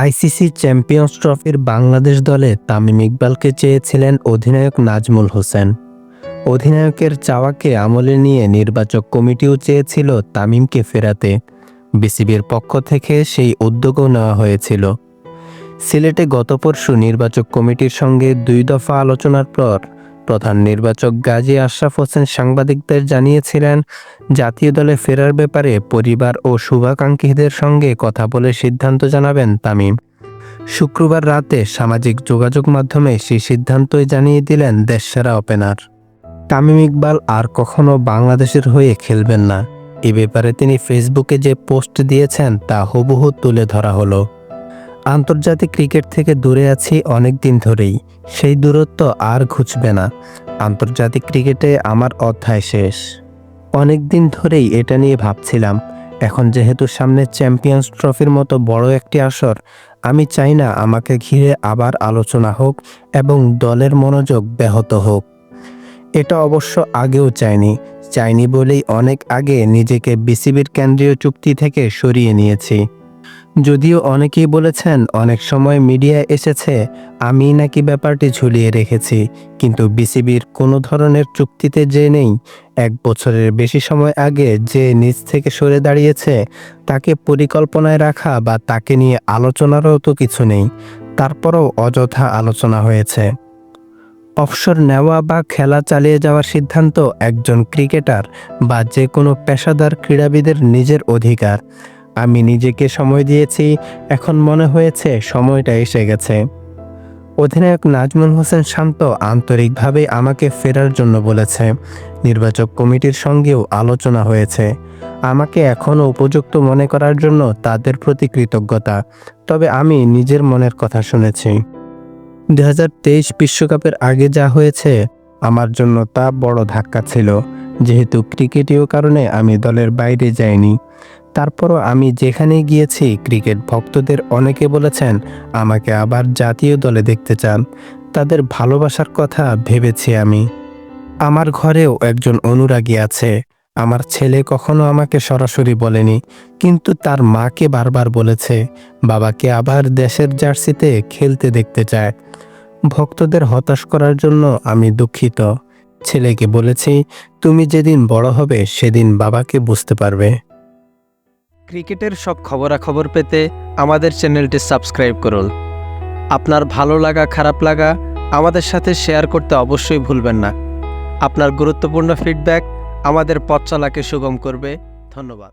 ICC champions ট্রফির বাংলাদেশ দলে তামিম ইকবালকে চেয়েছিলেন অধিনায়ক নাজমুল হোসেন। অধিনায়কের চাওয়াকে আমলে নিয়ে নির্বাচক কমিটিও চেয়েছিল তামিমকে ফেরাতে। বিসিবির পক্ষ থেকে সেই উদ্যোগও নেওয়া হয়েছিল। সিলেটে গত পরশু নির্বাচক কমিটির সঙ্গে 2 দফা আলোচনার পর প্রধান নির্বাচক গাজী আশরাফ হোসেন সাংবাদিকদের জানিয়েছিলেন, জাতীয় দলে ফেরার ব্যাপারে পরিবার ও শুভাকাঙ্ক্ষীদের সঙ্গে কথা বলে সিদ্ধান্ত জানাবেন তামিম। শুক্রবার রাতে সামাজিক যোগাযোগ মাধ্যমে সেই সিদ্ধান্তই জানিয়ে দিলেন দেশসেরা ওপেনার। তামিম ইকবাল আর কখনো বাংলাদেশের হয়ে খেলবেন না, এ ব্যাপারে তিনি ফেসবুকে যে পোস্ট দিয়েছেন তা হুবহু তুলে ধরা হলো। আন্তর্জাতিক ক্রিকেট থেকে দূরে আছি অনেক দিন ধরেই, সেই দূরত্ব আর ঘুচবে না। আন্তর্জাতিক ক্রিকেটে আমার অধ্যায় শেষ। অনেক দিন ধরেই এটা নিয়ে ভাবছিলাম। এখন যেহেতু সামনে চ্যাম্পিয়ন্স ট্রফির মতো বড় একটি আসর, আমি চাই না আমাকে ঘিরে আবার আলোচনা হোক এবং দলের মনোযোগ ব্যাহত হোক। এটা অবশ্য আগেও চাইনি বলেই অনেক আগে নিজেকে বিসিবির কেন্দ্রীয় চুক্তি থেকে সরিয়ে নিয়েছি। যদিও অনেকেই বলেছেন অনেক সময় মিডিয়ায় এসেছে আমি নাকি ব্যাপারটি ঝুলিয়ে রেখেছি, কিন্তু বিসিবির কোনো ধরনের চুক্তিতে যে নেই। 1 বছরের বেশি সময় আগে যে নিজ থেকে সরে দাঁড়িয়েছে তাকে পরিকল্পনায় রাখা বা তাকে নিয়ে আলোচনারও তো কিছু নেই, তারপরও অযথা আলোচনা হয়েছে। অবসর নেওয়া বা খেলা চালিয়ে যাওয়ার সিদ্ধান্ত একজন ক্রিকেটার বা যে কোনো পেশাদার ক্রীড়াবিদের নিজের অধিকার। আমি নিজেকে সময় দিয়েছি, এখন মনে হয়েছে সময়টা এসে গেছে। অধিনায়ক নাজমুল হোসেন শান্ত আন্তরিকভাবে আমাকে ফেরার জন্য বলেছে। নির্বাচক কমিটির সঙ্গেও আলোচনা হয়েছে। আমাকে এখনও উপযুক্ত মনে করার জন্য তাদের প্রতি কৃতজ্ঞতা। তবে আমি নিজের মনের কথা শুনেছি। 2023 বিশ্বকাপের আগে যা হয়েছে আমার জন্য তা বড় ধাক্কা ছিল। যেহেতু ক্রিকেটীয় কারণে আমি দলের বাইরে যাইনি, তারপরও আমি যেখানে গিয়েছি ক্রিকেট ভক্তদের অনেকে বলেছেন আমাকে আবার জাতীয় দলে দেখতে চান। তাদের ভালোবাসার কথা ভেবেছি আমি। আমার ঘরেও একজন অনুরাগী আছে। আমার ছেলে কখনো আমাকে সরাসরি বলেনি, কিন্তু তার মাকে বারবার বলেছে বাবাকে আবার দেশের জার্সিতে খেলতে দেখতে চায়। ভক্তদের হতাশ করার জন্য আমি দুঃখিত। ছেলেকে বলেছি তুমি যেদিন বড় হবে সেদিন বাবাকে বুঝতে পারবে। ক্রিকেটের সব খবরাখবর পেতে আমাদের চ্যানেলটি সাবস্ক্রাইব করুন। আপনার ভালো লাগা খারাপ লাগা আমাদের সাথে শেয়ার করতে অবশ্যই ভুলবেন না। আপনার গুরুত্বপূর্ণ ফিডব্যাক আমাদের পথ চলাকে সুগম করবে। ধন্যবাদ।